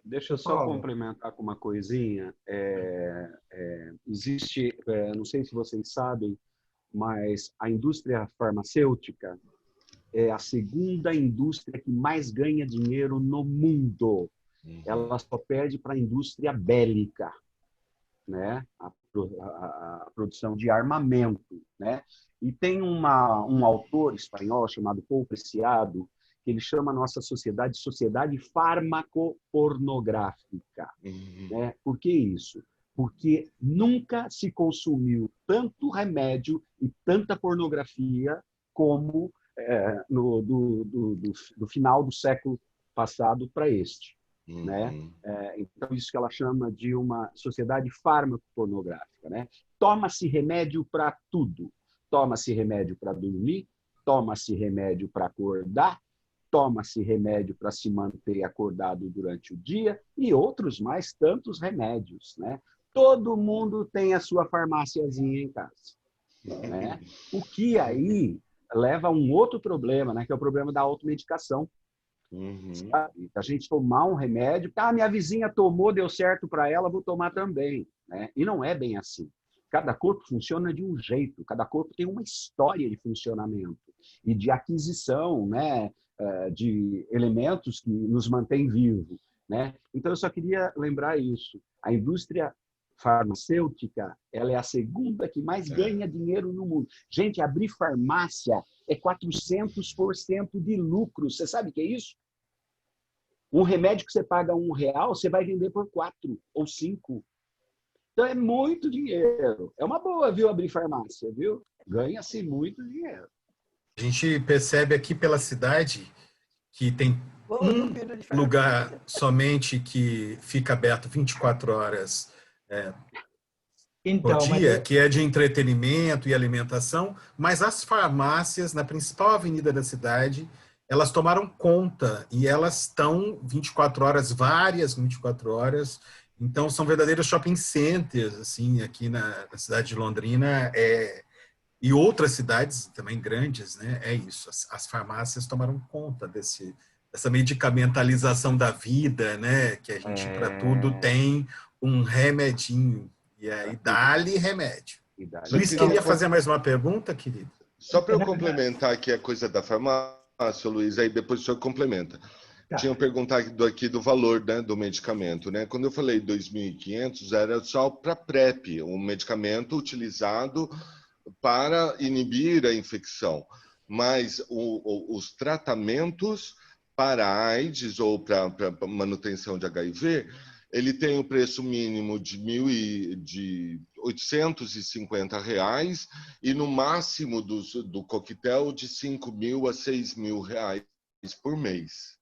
Deixa eu só complementar com uma coisinha. Existe, não sei se vocês sabem, mas a indústria farmacêutica é a segunda indústria que mais ganha dinheiro no mundo. Ela só perde para a indústria bélica, né? A produção de armamento, né? E tem um autor espanhol chamado Paul Preciado, que ele chama a nossa sociedade farmacopornográfica. Né? Por que isso? Porque nunca se consumiu tanto remédio e tanta pornografia como do final do século passado para este. Né? Então, isso que ela chama de uma sociedade farmacopornográfica. Né? Toma-se remédio para tudo. Toma-se remédio para dormir, toma-se remédio para acordar, toma-se remédio para se manter acordado durante o dia e outros mais tantos remédios. Né? Todo mundo tem a sua farmáciazinha em casa. Né? O que aí leva a um outro problema, né? Que é o problema da automedicação. Sabe? A gente tomar um remédio, minha vizinha tomou, deu certo para ela, vou tomar também. Né? E não é bem assim. Cada corpo funciona de um jeito, cada corpo tem uma história de funcionamento e de aquisição, né, de elementos que nos mantêm vivos. Né? Então, eu só queria lembrar isso. A indústria farmacêutica, ela é a segunda que mais ganha dinheiro no mundo. Gente, abrir farmácia é 400% de lucro. Você sabe o que é isso? Um remédio que você paga R$1, você vai vender por 4 ou 5. Então, é muito dinheiro. É uma boa, viu, abrir farmácia, viu? Ganha-se muito dinheiro. A gente percebe aqui pela cidade que tem um lugar somente que fica aberto 24 horas por Então, mas dia, que é de entretenimento e alimentação, mas as farmácias na principal avenida da cidade, elas tomaram conta e elas estão 24 horas, várias 24 horas. Então, são verdadeiros shopping centers, assim, aqui na cidade de Londrina, e outras cidades também grandes, né? É isso, as farmácias tomaram conta dessa medicamentalização da vida, né? Que a gente, para tudo, tem um remedinho. E aí, dá-lhe remédio. Luiz, queria fazer mais uma pergunta, querido? Só para eu complementar aqui a coisa da farmácia, Luiz, aí depois o senhor complementa. Tá. Tinha perguntado aqui do valor, né, do medicamento, né? Quando eu falei 2.500, era só para PrEP, um medicamento utilizado para inibir a infecção. Mas os tratamentos para AIDS ou para manutenção de HIV, ele tem o preço mínimo de R$850 e no máximo do coquetel de R$5.000 a R$6.000 por mês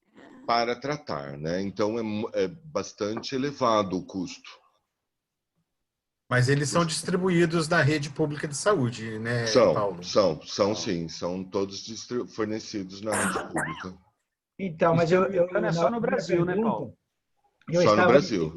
para tratar, né? Então é bastante elevado o custo. Mas eles são distribuídos na rede pública de saúde, né, Paulo? São sim, são todos fornecidos na rede pública. Então, mas é só no Brasil, né, Paulo? Só no Brasil.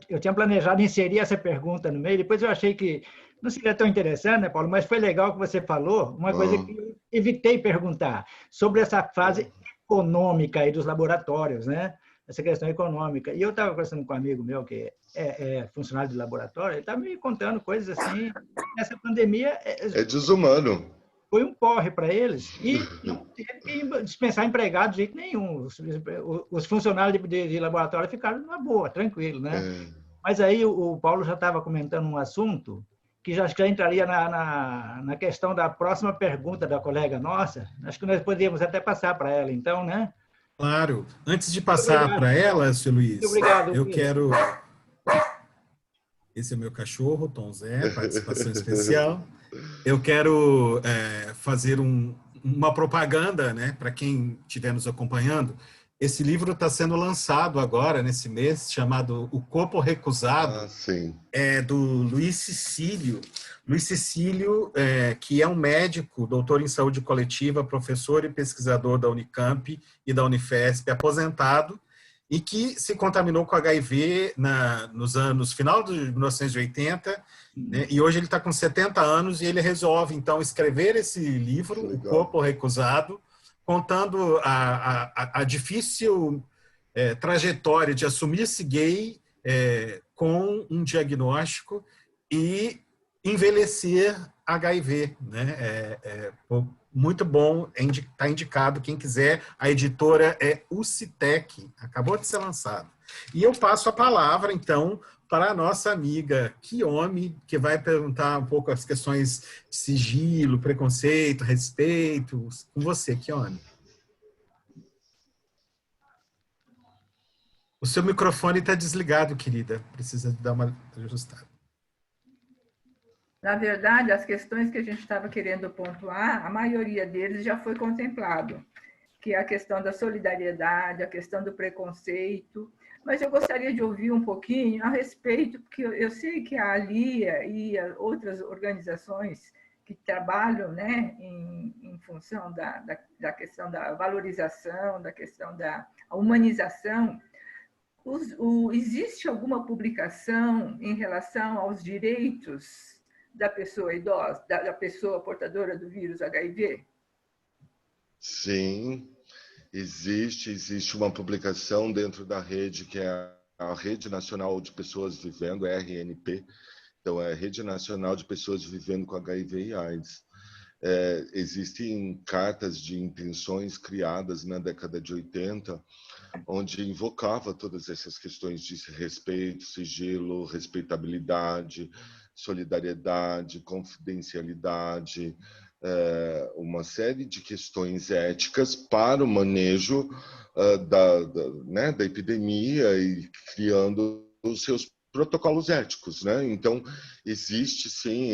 Eu tinha planejado inserir essa pergunta no meio, depois eu achei que não seria tão interessante, né, Paulo? Mas foi legal que você falou, uma coisa que eu evitei perguntar, sobre essa fase econômica aí dos laboratórios, né? Essa questão econômica. E eu estava conversando com um amigo meu que é funcionário de laboratório, ele estava me contando coisas assim, essa pandemia... É desumano. Foi um porre para eles e não teve que dispensar empregado de jeito nenhum. Os funcionários de laboratório ficaram numa boa, tranquilo, né? Mas aí o Paulo já estava comentando um assunto que acho que já entraria na questão da próxima pergunta da colega nossa. Acho que nós poderíamos até passar para ela, então, né? Claro. Antes de passar para ela, Sr. Luiz, obrigado, eu quero... Esse é meu cachorro, Tom Zé, participação especial. Eu quero fazer uma propaganda, né, para quem estiver nos acompanhando. Esse livro está sendo lançado agora, nesse mês, chamado O Corpo Recusado, é do Luiz Cecílio. Luiz Cecílio, que é um médico, doutor em saúde coletiva, professor e pesquisador da Unicamp e da Unifesp, aposentado, e que se contaminou com HIV nos anos final de 1980, né, e hoje ele está com 70 anos e ele resolve, então, escrever esse livro, O Corpo Recusado, contando a difícil trajetória de assumir-se gay com um diagnóstico e envelhecer HIV, né? Muito bom, está indicado, quem quiser, a editora é UCITEC, acabou de ser lançado. E eu passo a palavra, então, para a nossa amiga Kiyomi, que vai perguntar um pouco as questões de sigilo, preconceito, respeito. Com você, Kiyomi. O seu microfone está desligado, querida. Precisa dar uma ajustada. Na verdade, as questões que a gente estava querendo pontuar, a maioria deles já foi contemplado, que é a questão da solidariedade, a questão do preconceito, mas eu gostaria de ouvir um pouquinho a respeito, porque eu sei que a ALIA e outras organizações que trabalham, né, em função da questão da valorização, da questão da humanização, existe alguma publicação em relação aos direitos da pessoa idosa, da pessoa portadora do vírus HIV? Sim, existe uma publicação dentro da rede, que é a Rede Nacional de Pessoas Vivendo, RNP, então é a Rede Nacional de Pessoas Vivendo com HIV e AIDS. Existem cartas de intenções criadas na década de 80, onde invocava todas essas questões de respeito, sigilo, respeitabilidade, solidariedade, confidencialidade, uma série de questões éticas para o manejo da epidemia e criando os seus protocolos éticos, né? Então, existe sim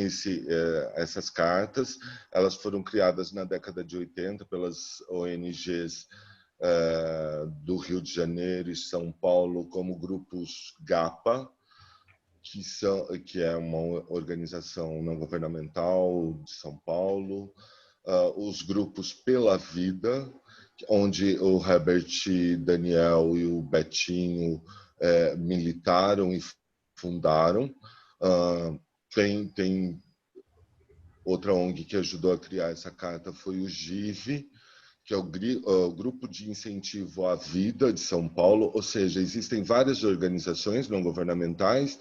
essas cartas, elas foram criadas na década de 80 pelas ONGs do Rio de Janeiro e São Paulo, como grupos GAPA, que é uma organização não governamental de São Paulo, os grupos Pela Vida, onde o Herbert Daniel e o Betinho militaram e fundaram. Tem outra ONG que ajudou a criar essa carta, foi o GIVE, que é o Grupo de Incentivo à Vida de São Paulo, ou seja, existem várias organizações não governamentais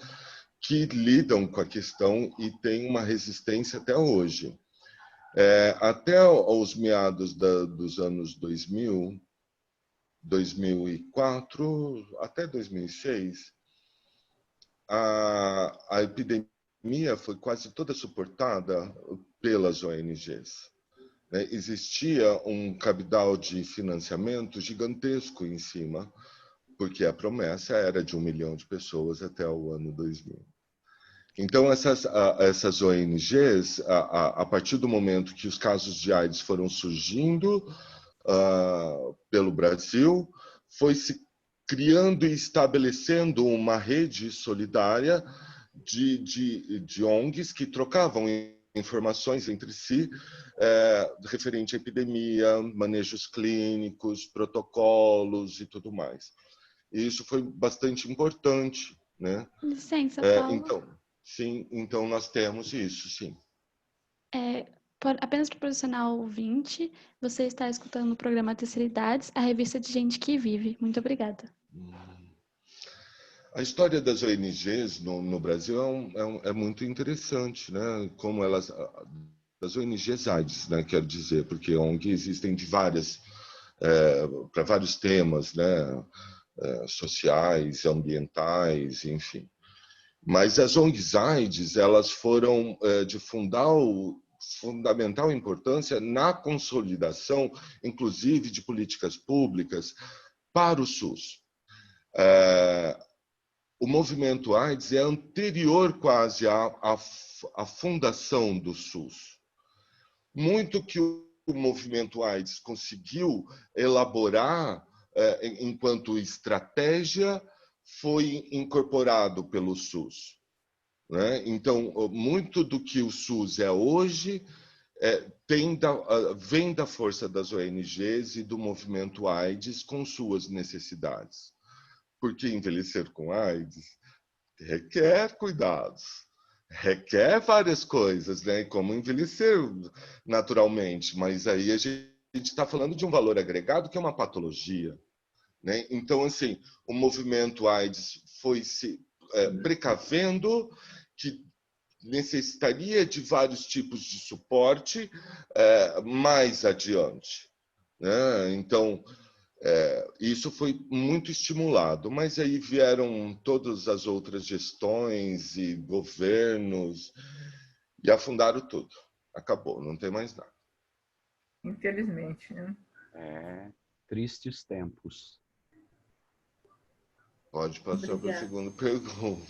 que lidam com a questão e têm uma resistência até hoje. Até os meados dos anos 2000, 2004, até 2006, a epidemia foi quase toda suportada pelas ONGs. Existia um cabedal de financiamento gigantesco em cima, porque a promessa era de 1 milhão de pessoas até o ano 2000. Então, essas ONGs, a partir do momento que os casos de AIDS foram surgindo pelo Brasil, foi se criando e estabelecendo uma rede solidária de ONGs que trocavam informações entre si referente à epidemia, manejos clínicos, protocolos e tudo mais. E isso foi bastante importante, né? Licença, Paulo. Então nós temos isso, sim. Apenas para posicionar o ouvinte, você está escutando o programa Terceira Idades, a revista de gente que vive. Muito obrigada. A história das ONGs no Brasil é muito interessante, né? Como elas, das ONGs AIDS, né? Quero dizer, porque ONG existem de várias, para vários temas, né? Sociais, ambientais, enfim. Mas as ONGs AIDS, elas foram de fundamental importância na consolidação, inclusive, de políticas públicas para o SUS. O movimento AIDS é anterior quase à fundação do SUS. Muito que o movimento AIDS conseguiu elaborar enquanto estratégia foi incorporado pelo SUS, né? Então, muito do que o SUS é hoje vem da força das ONGs e do movimento AIDS com suas necessidades. Porque envelhecer com AIDS requer cuidados, requer várias coisas, né? Como envelhecer naturalmente, mas aí a gente está falando de um valor agregado que é uma patologia, né? Então, assim, o movimento AIDS foi se precavendo que necessitaria de vários tipos de suporte mais adiante, né? Então, isso foi muito estimulado, mas aí vieram todas as outras gestões e governos e afundaram tudo. Acabou, não tem mais nada. Infelizmente, né? Tristes tempos. Pode passar para a segunda pergunta.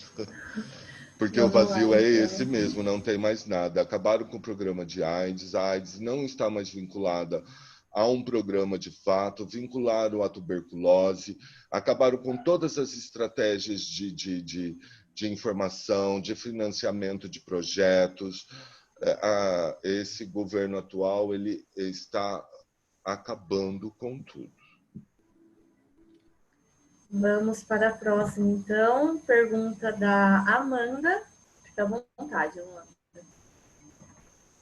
Porque Vamos o vazio lá, é então. esse mesmo, não tem mais nada. Acabaram com o programa de AIDS, a AIDS não está mais vinculada a um programa de fato, vincularam a tuberculose, acabaram com todas as estratégias de informação, de financiamento de projetos. Esse governo atual ele está acabando com tudo. Vamos para a próxima, então. Pergunta da Amanda. Fica à vontade, Amanda.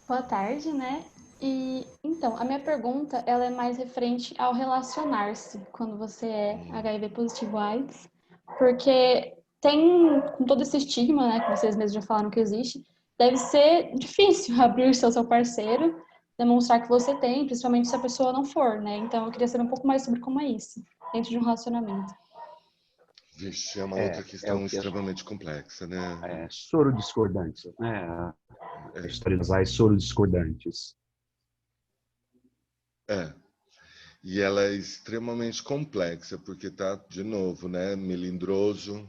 Boa tarde, né? E então, a minha pergunta, ela é mais referente ao relacionar-se quando você é HIV positivo AIDS, porque tem com todo esse estigma, né, que vocês mesmos já falaram que existe, deve ser difícil abrir-se ao seu parceiro, demonstrar que você tem, principalmente se a pessoa não for, né? Então, eu queria saber um pouco mais sobre como é isso dentro de um relacionamento. Vixe, é uma outra questão extremamente complexa, né? Soro discordante, né? A história dos AIDS soro discordantes. E ela é extremamente complexa, porque tá, de novo, né, melindroso,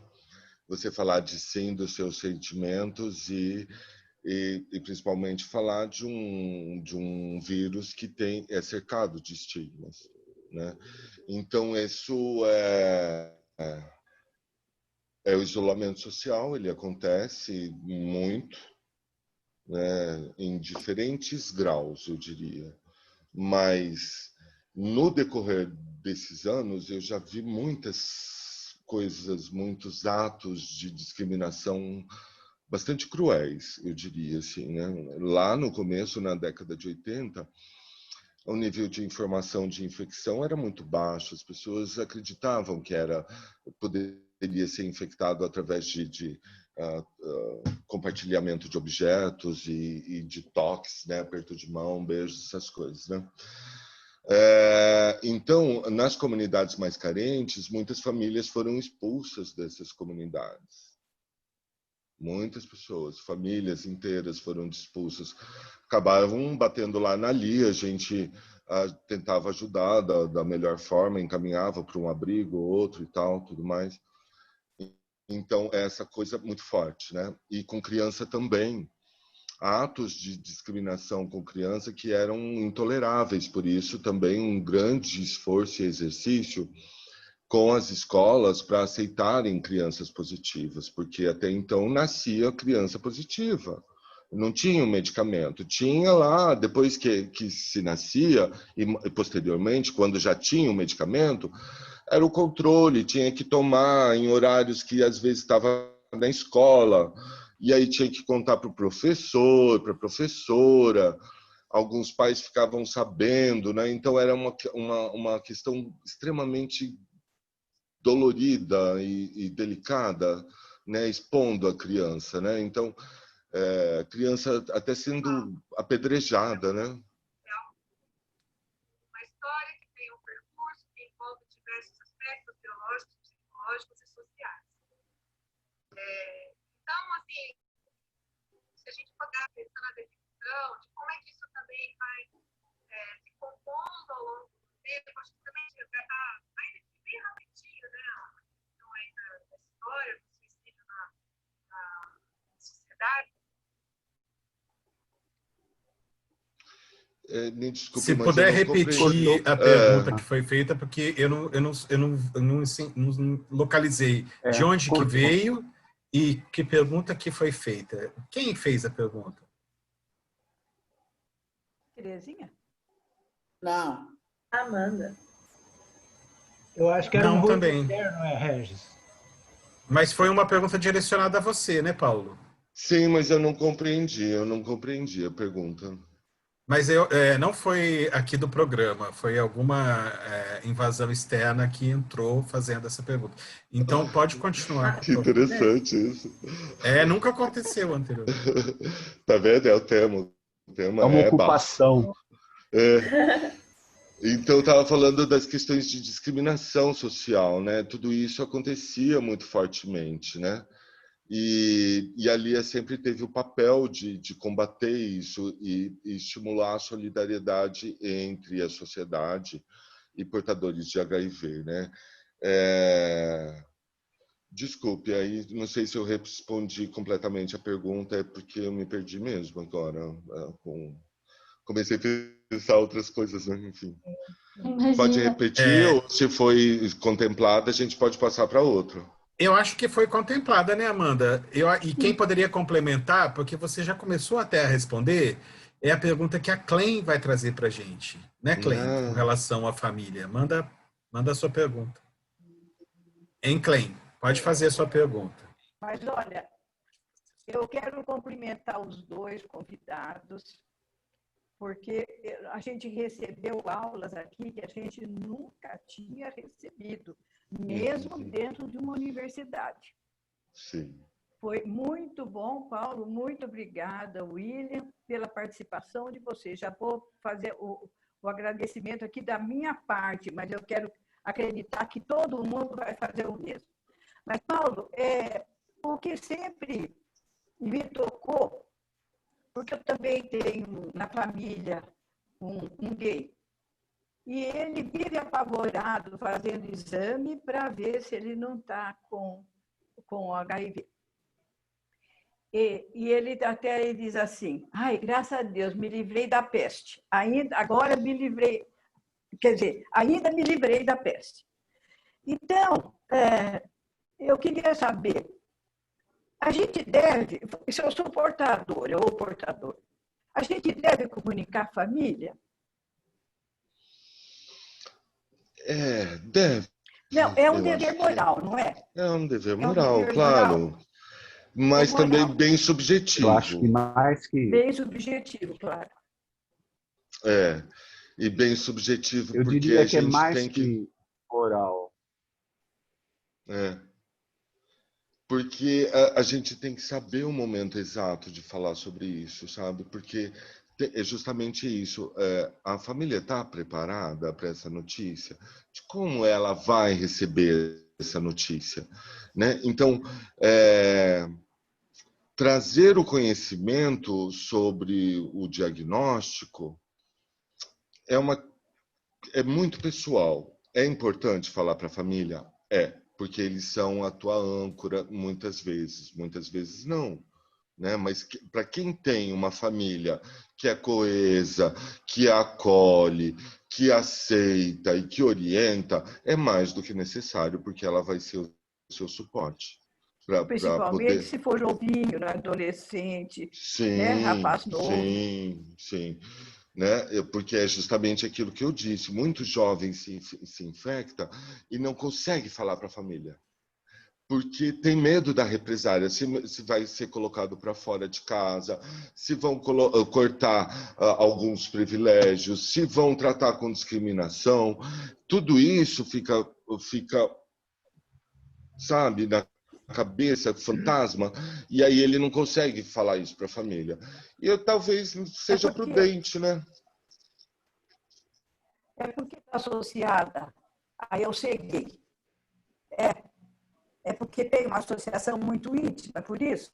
você falar de si, dos seus sentimentos e principalmente falar de um vírus que é cercado de estigmas, né? Então, isso é o isolamento social, ele acontece muito, né, em diferentes graus, eu diria. Mas, no decorrer desses anos, eu já vi muitas coisas, muitos atos de discriminação bastante cruéis, eu diria assim, né? Lá no começo, na década de 80, o nível de informação de infecção era muito baixo, as pessoas acreditavam que poderia ser infectado através de compartilhamento de objetos e de toques, né? Aperto de mão, beijos, essas coisas, né? Então, nas comunidades mais carentes, muitas famílias foram expulsas dessas comunidades. Muitas pessoas, famílias inteiras foram expulsas. Acabavam batendo lá na Lia, a gente tentava ajudar da melhor forma, encaminhava para um abrigo, outro e tal, tudo mais. Então, é essa coisa muito forte, né? E com criança também. Atos de discriminação com criança que eram intoleráveis, por isso também um grande esforço e exercício com as escolas para aceitarem crianças positivas, porque até então nascia criança positiva. Não tinha um medicamento. Tinha lá, depois que se nascia, e posteriormente, quando já tinha um medicamento, era o controle, tinha que tomar em horários que às vezes estava na escola, e aí tinha que contar para o professor, para a professora. Alguns pais ficavam sabendo, né? Então era uma questão extremamente dolorida e delicada, né, expondo a criança, né? Então, a criança até sendo apedrejada, né? Uma história que tem um percurso que envolve diversos aspectos biológicos, psicológicos e sociais. Então, assim, se a gente puder pensar na definição de como é que isso também vai se compondo ao longo do tempo, acho que também ainda bem rapidinho, né? Então, aí da história do suicídio na sociedade. Me desculpe, se mas puder eu não repetir a pergunta que foi feita, porque eu não localizei de onde que veio e que pergunta que foi feita. Quem fez a pergunta? Terezinha? Não. Amanda. Eu acho que era Não, um ruído também. interno, Regis? Mas foi uma pergunta direcionada a você, né, Paulo? Sim, mas eu não compreendi a pergunta. Mas não foi aqui do programa, foi alguma invasão externa que entrou fazendo essa pergunta. Então, pode continuar. Que interessante isso. Nunca aconteceu anteriormente. Tá vendo? É o tema. O tema é uma ocupação. Então, eu estava falando das questões de discriminação social, né? Tudo isso acontecia muito fortemente, né? E a Lia sempre teve o papel de combater isso e estimular a solidariedade entre a sociedade e portadores de HIV, né? Desculpe, aí não sei se eu respondi completamente a pergunta, é porque eu me perdi mesmo agora. Comecei a pensar outras coisas, né? Enfim. Imagina. Pode repetir, ou se foi contemplada, a gente pode passar para outro. Eu acho que foi contemplada, né, Amanda? E quem poderia complementar, porque você já começou até a responder, é a pergunta que a Clem vai trazer para a gente, né, Clem, com relação à família. Manda a sua pergunta. Hein, Clem? Pode fazer a sua pergunta. Mas, olha, eu quero cumprimentar os dois convidados, porque a gente recebeu aulas aqui que a gente nunca tinha recebido, mesmo dentro de uma universidade. Sim. Foi muito bom, Paulo, muito obrigada, William, pela participação de vocês. Já vou fazer o agradecimento aqui da minha parte, mas eu quero acreditar que todo mundo vai fazer o mesmo. Mas, Paulo, o que sempre me tocou, porque eu também tenho na família um gay, e ele vive apavorado fazendo exame para ver se ele não está com com HIV. E ele até diz assim: ai, graças a Deus, me livrei da peste. Agora me livrei, quer dizer, ainda me livrei da peste. Então, eu queria saber, a gente deve, se eu sou portadora ou portador, a gente deve comunicar à família? Deve. Não, é um dever moral, não é? É um dever É um moral, dever claro. moral. Mas Moral. também bem subjetivo. Eu acho que mais que... Bem subjetivo, claro. E bem subjetivo Eu porque diria a que é gente mais tem que oral. Porque a gente tem que saber o momento exato de falar sobre isso, sabe? Porque é justamente isso. A família está preparada para essa notícia? De como ela vai receber essa notícia, né? Então, trazer o conhecimento sobre o diagnóstico é muito pessoal. É importante falar para a família? Porque eles são a tua âncora muitas vezes não, né? Mas para quem tem uma família que é coesa, que acolhe, que aceita e que orienta, é mais do que necessário, porque ela vai ser o seu suporte. Principalmente se for novinho, né? Adolescente, Sim, né? Rapaz novo. sim. Né? Porque é justamente aquilo que eu disse. Muitos jovens se infectam e não conseguem falar para a família. Porque tem medo da represália, se vai ser colocado para fora de casa, se vão cortar alguns privilégios, se vão tratar com discriminação. Tudo isso fica sabe, na cabeça, fantasma, e aí ele não consegue falar isso para a família. E talvez seja prudente, né? É porque está associada a eu ser gay. É porque tem uma associação muito íntima, por isso?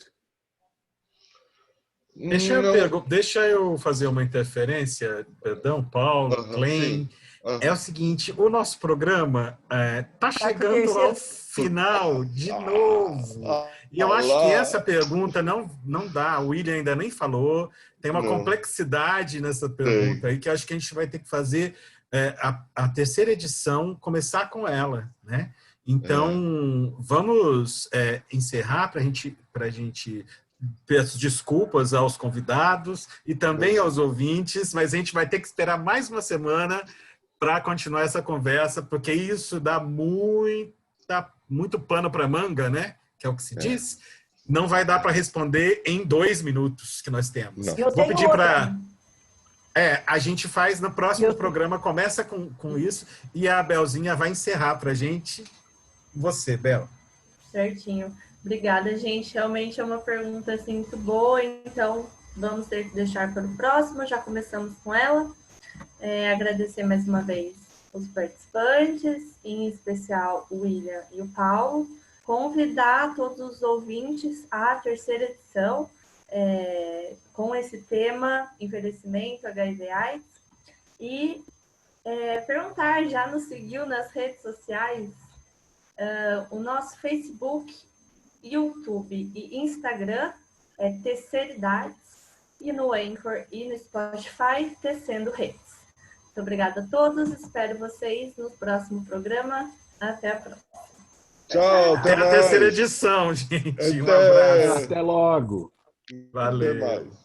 Deixa eu fazer uma interferência, perdão, Paulo, Glenn. É o seguinte, o nosso programa está chegando ao final de novo. E eu acho que essa pergunta não dá. O William ainda nem falou. Tem uma complexidade nessa pergunta aí que eu acho que a gente vai ter que fazer a terceira edição, começar com ela, né? Então, vamos encerrar para a gente... Peço desculpas aos convidados e também aos ouvintes, mas a gente vai ter que esperar mais uma semana para continuar essa conversa, porque isso dá muito pano para manga, né? Que é o que se diz. Não vai dar para responder em 2 minutos que nós temos. Vou pedir para... a gente faz no próximo programa, começa com isso, e a Belzinha vai encerrar para a gente. Você, Bel. Certinho. Obrigada, gente. Realmente é uma pergunta assim, muito boa, então vamos ter que deixar para o próximo. Já começamos com ela. Agradecer mais uma vez os participantes, em especial o William e o Paulo. Convidar todos os ouvintes à terceira edição com esse tema, envelhecimento, HIV/AIDS. E perguntar, já nos seguiu nas redes sociais? O nosso Facebook, YouTube e Instagram é Terceira Idades, e no Anchor e no Spotify, Tecendo Redes. Muito obrigada a todos, espero vocês no próximo programa. Até a próxima. Tchau, até a terceira edição, gente. Um abraço. Até logo. Valeu. Até mais.